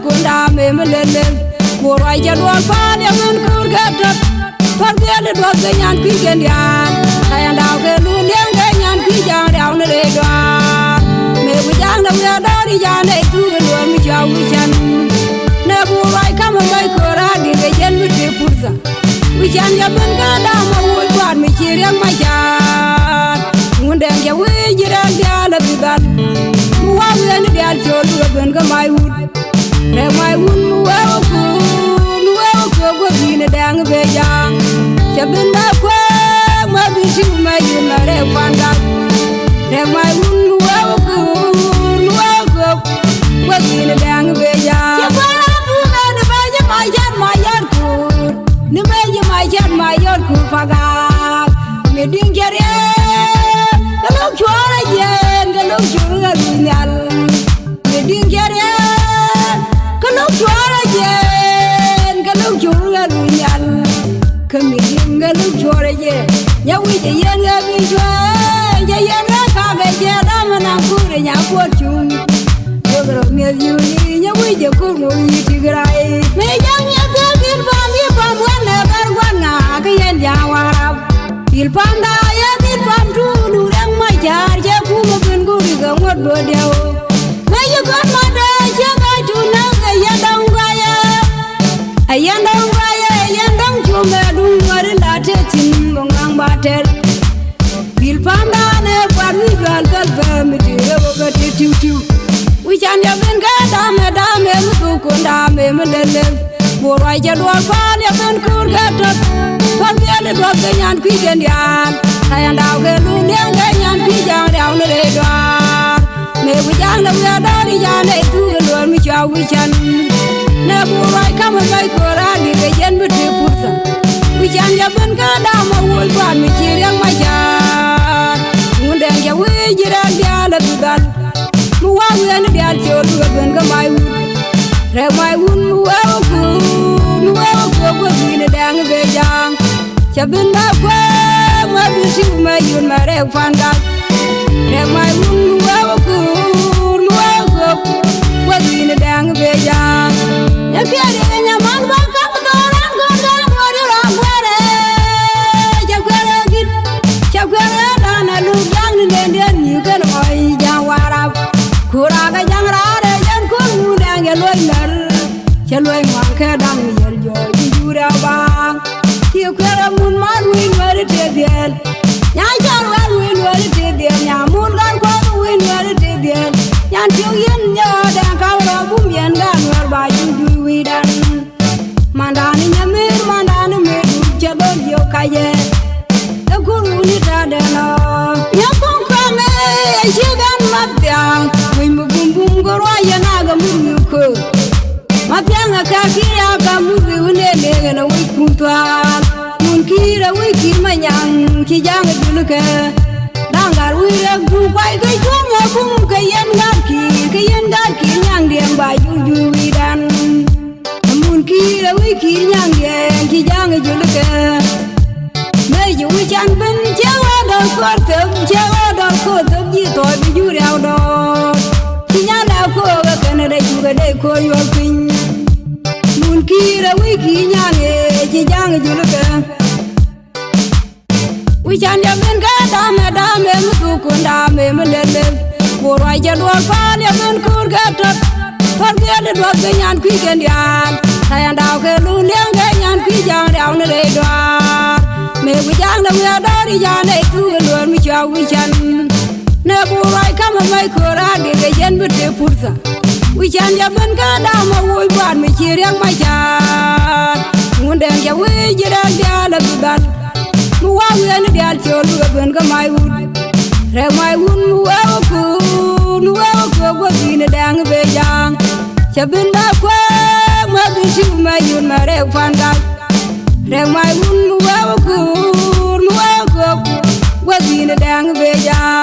kunda me melele Borai jadwal pan ya men kur gatat Fargele dwa ganyan ki gendian Kayan daw ke lulian ganyan ki jang daw ne redwa Me bujang na ya dari jane tu lo mi jaw mi chan Ne borai kam mai kora di ge jen mi te purza Mi chan ya ben ka da ma wo kwat mi chiriang ma chan Ngundeng ya we jiran dia la bidal Mu wa wen dia jol lo ben ga mai wud Ne mai wud mu wa ku go bine dang be jang Chabin ma kwa ma bi tu ma yin ma re kwanda Re mai wun wa ku go bine dang be jang Chabara tu ga ne ba ya ma yan ma yan ku Ne me ya ma yan ma yan ku faga Me ding jare Kalau chora jen kalau chora nyal Me ding jare Kalau chora jen kalau chora nyal Kami galu chora je ya wi je yan ga bi chwa je yan ga ka ga je da mana ku re nya ko chung Yogro me yu ni nya wi je ku mo yi tigrai me yang ya ga bir ba mi pa mo na bar wa nga ga yan ja wa il pam da ya bir pam tu du rang ma jar je ku mo bin gu ri ga ngot bo deo me yu gon ma da je ga tu na ga ya dong ga ya ayan dong ga ya ayan dong chu me du ngor la te chin mo ngang ba tel bil pam da ne par mi gal kal fa mi ti ro ga ti tiu tiu wi chan ya ben ga da me mu tu ko da me le le bo rai ja do fa ya ben kur ga tot Far bi ale do ga nyan ki gen yan kayan daw ge lu liang ga nyan ki jang daw ne le do me wi jang na ya da ri ya ne tu lo mi cha wi chan ne bo rai kam mai ko ra di ge yen bi ti pursa wi chan ya ben ga da ma wo ba mi chi riang ma ja Ngundeng ya we jiran dia la tudal mu wa wen dia chol ga ben ga mai wu Re mai wun mu wa ku go bine dang be jang Chabin ma kwa ma bi tu ma yun ma re fanda Re mai wun mu wa ku go bine dang be jang Ya pia de nya man ba ka do ran go da mo ri ra kwere Ja kwere git ja kwere da na lu jang ni den ni kan oi ja wara Kura ga jang ra re jan ko mu dang ya loi nar Cha loi ma ka dang yel jo ji jura ba Ki kwere mun ma win wer te del Nya ja wer win wer te del nya mun gan ko win wer te del Yan tiu yen nya da ka ro bum yen gan wer ba ju ju wi dan Mandani nya mir mandani me du cha don yo ka ye E guru ni ta de no Nya kon ko me ji gan ma pyang wi mu bum bum go ro ya na ga mu ko Ma pyang ka ki ya ga mu wi ne le na wi kun twa mun ki ra wi ki ma nyang ki jang du ke Dangar wi re du kwai ke chung ya bum ke yen ga ki nyang diem ba ju ju wi dan Mun ki ra wi ki nyang diem ki jang du ke Me ju wi chan ben che wa do ko tep ji to bi ju ra do Ki nya la ko ga kana de ju ga de ko yo pin Mun ki ra wi ki nyang ki jang du ke Wi chan ya ben ga da me mu tu ko da me le le Bo rai ja do fa ya ben kur ga tot Far bi ale do ga nyan ki gen yan kayan daw ke lu liang ga nyan ki jang daw ne le do Me wi jang na ya da ri ya ne tu lo mi cha wi chan Ne bo rai kam mai ko ra di ge yen bi te pursa Wi chan ya ben ga da ma wo ba mi chi riang ma cha Ngundeng ya we jiran dia la tudal Mu wa wen dia chol ga ben ga mai wud Re mai wun mu wa ku go bine dang be jang Chabin ma kwa ma bi tu ma yun ma re fanda Re mai wun mu wa ku go bine dang be jang